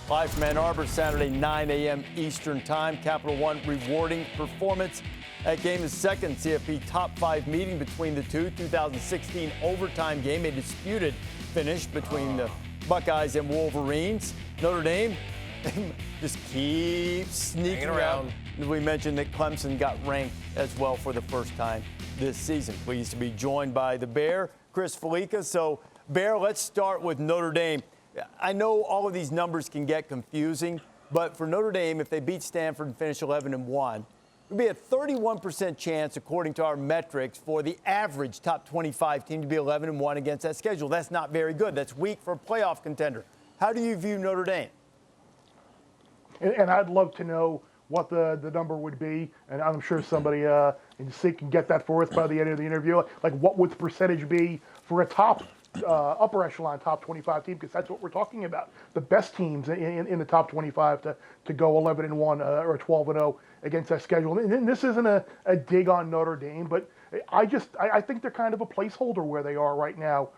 Live from Ann Arbor, Saturday, 9 a.m. Eastern Time. Capital One rewarding performance. That game is second CFP top 5 meeting between the two. 2016 overtime game, a disputed finish between the Buckeyes and Wolverines. Notre Dame just keeps sneaking around. We mentioned that Clemson got ranked as well for the first time this season. Pleased to be joined by the Bear, Chris Fallica. So, Bear, let's start with Notre Dame. I know all of these numbers can get confusing, but for Notre Dame, if they beat Stanford and finish 11-1, it would be a 31% chance, according to our metrics, for the average top 25 team to be 11-1 against that schedule. That's not very good. That's weak for a playoff contender. How do you view Notre Dame? And I'd love to know what the number would be, and I'm sure somebody in sync can get that for us by the end of the interview. Like, what would the percentage be for a top upper echelon top 25 team, because that's what we're talking about. The best teams in the top 25 to go 11-1 or 12-0 against that schedule. And this isn't a dig on Notre Dame, but I think they're kind of a placeholder where they are right now,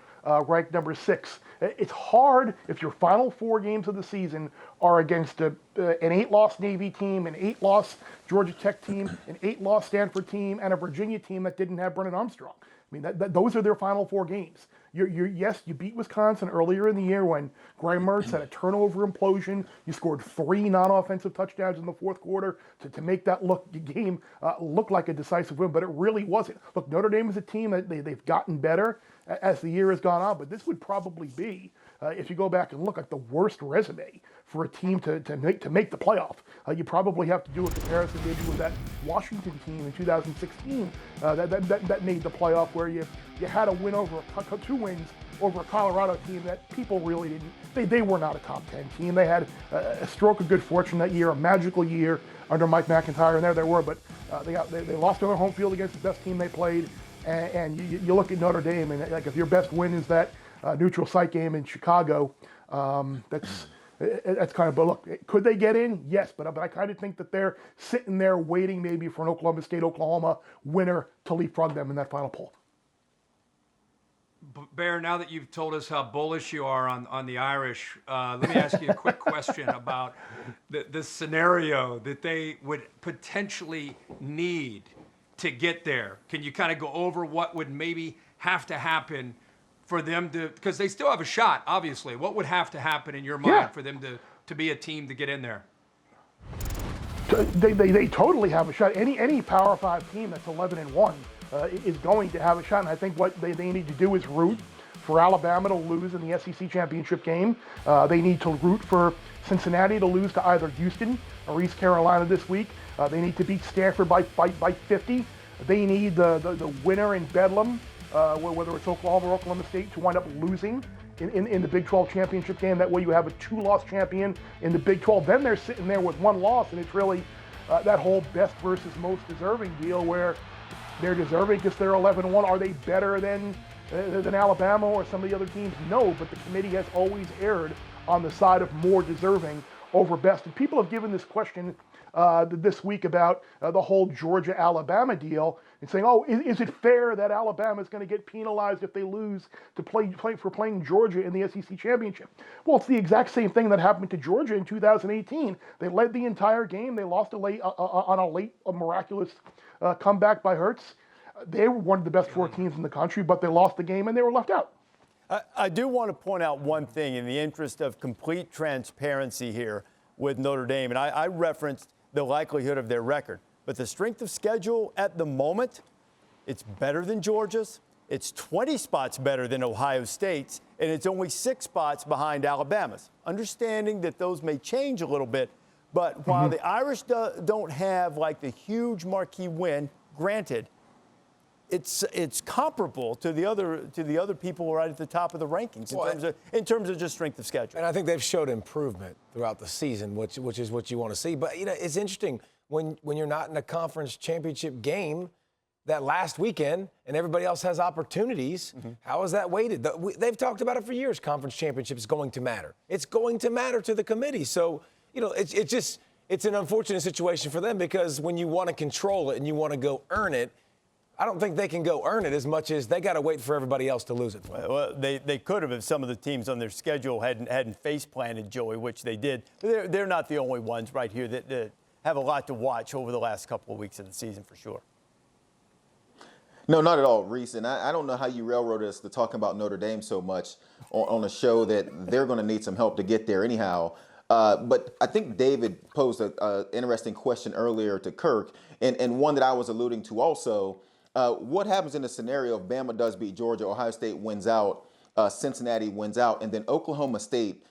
ranked number 6. It's hard if your final 4 games of the season are against an 8-loss Navy team, an 8-loss Georgia Tech team, an 8-loss Stanford team, and a Virginia team that didn't have Brennan Armstrong. I mean, those are their final 4 games. Yes, you beat Wisconsin earlier in the year when Graham Mertz had a turnover implosion. You scored 3 non-offensive touchdowns in the fourth quarter to make that game look like a decisive win, but it really wasn't. Look, Notre Dame is a team that they've gotten better as the year has gone on, but this would probably be, if you go back and look at the worst resume for a team to make the playoff. You probably have to do a comparison maybe with that Washington team in 2016 that made the playoff, where you had a win over 2 wins over a Colorado team that people really didn't. They were not a top 10 team. They had a stroke of good fortune that year, a magical year under Mike McIntyre, and there they were. But they lost on their home field against the best team they played. And you look at Notre Dame, and like if your best win is that neutral site game in Chicago, that's kind of, but look, could they get in? Yes, but I kind of think that they're sitting there waiting maybe for an Oklahoma State-Oklahoma winner to leapfrog them in that final poll. Bear, now that you've told us how bullish you are on the Irish, let me ask you a quick question about the scenario that they would potentially need to get there. Can you kind of go over what would maybe have to happen for them to, because they still have a shot, obviously. What would have to happen in your mind for them to be a team to get in there? They totally have a shot. Any Power 5 team that's 11-1 is going to have a shot. And I think what they need to do is root for Alabama to lose in the SEC championship game. They need to root for Cincinnati to lose to either Houston or East Carolina this week. They need to beat Stanford by 50. They need the winner in Bedlam, whether it's Oklahoma or Oklahoma State, to wind up losing in the Big 12 championship game. That way you have a 2-loss champion in the Big 12. Then they're sitting there with 1 loss, and it's really that whole best versus most deserving deal where they're deserving because they're 11-1. Are they better than Alabama or some of the other teams? No, but the committee has always erred on the side of more deserving over best. And people have given this question this week about the whole Georgia-Alabama deal and saying, oh, is it fair that Alabama is going to get penalized if they lose to play for playing Georgia in the SEC championship? Well, it's the exact same thing that happened to Georgia in 2018. They led the entire game. They lost on a miraculous comeback by Hurts. They were one of the best 4 teams in the country, but they lost the game and they were left out. I do want to point out one thing in the interest of complete transparency here with Notre Dame, and I referenced the likelihood of their record. But the strength of schedule at the moment, it's better than Georgia's. It's 20 spots better than Ohio State's, and it's only 6 spots behind Alabama's. Understanding that those may change a little bit, but while the Irish don't have like the huge marquee win, granted, it's comparable to the other people right at the top of the rankings in terms of just strength of schedule. And I think they've showed improvement throughout the season, which is what you want to see. But it's interesting when you're not in a conference championship game that last weekend and everybody else has opportunities. How is that weighted? They've talked about it for years. Conference championship is going to matter. It's going to matter to the committee. So it's an unfortunate situation for them, because when you want to control it and you want to go earn it, I don't think they can go earn it as much as they got to wait for everybody else to lose it. Well, they could have if some of the teams on their schedule hadn't face planted, Joey, which they did. They're not the only ones right here that have a lot to watch over the last couple of weeks of the season for sure. No, not at all, Rece. And I don't know how you railroaded us to talking about Notre Dame so much on a show that they're going to need some help to get there anyhow. But I think David posed an interesting question earlier to Kirk, and one that I was alluding to also. What happens in the scenario if Bama does beat Georgia, Ohio State wins out, Cincinnati wins out, and then Oklahoma State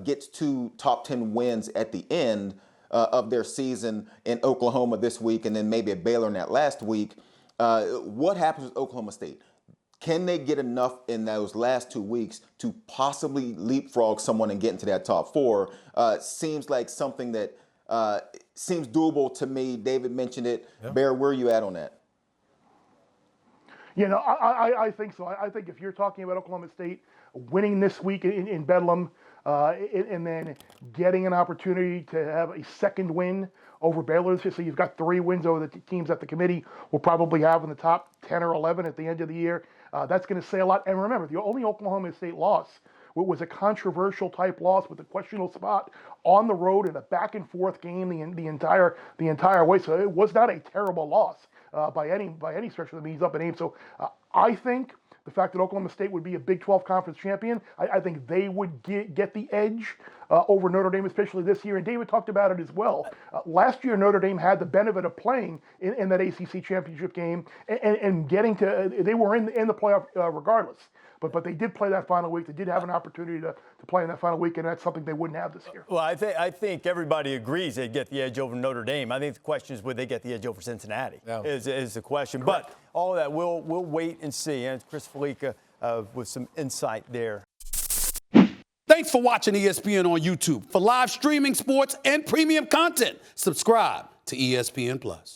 gets 2 top 10 wins at the end of their season in Oklahoma this week, and then maybe a Baylor in that last week? What happens with Oklahoma State? Can they get enough in those last 2 weeks to possibly leapfrog someone and get into that top 4? Seems like something that seems doable to me. David mentioned it. Yeah. Bear, where are you at on that? You know, I think so. I think if you're talking about Oklahoma State winning this week in Bedlam and then getting an opportunity to have a second win over Baylor, so you've got 3 wins over the teams that the committee will probably have in the top 10 or 11 at the end of the year, that's going to say a lot. And remember, the only Oklahoma State loss was a controversial type loss with a questionable spot on the road in a back and forth game the entire way. So it was not a terrible loss by any stretch of the means up in Ames. So I think the fact that Oklahoma State would be a Big 12 conference champion, I think they would get the edge over Notre Dame, especially this year. And David talked about it as well. Last year, Notre Dame had the benefit of playing in that ACC championship game and getting to, they were in the playoff regardless. But they did play that final week. They did have an opportunity to play in that final week, and that's something they wouldn't have this year. Well, I think everybody agrees they'd get the edge over Notre Dame. I think the question is, would they get the edge over Cincinnati is the question. Correct. But all of that, we'll wait and see. And Chris Fallica with some insight there. Thanks for watching ESPN on YouTube. For live streaming, sports, and premium content, subscribe to ESPN+.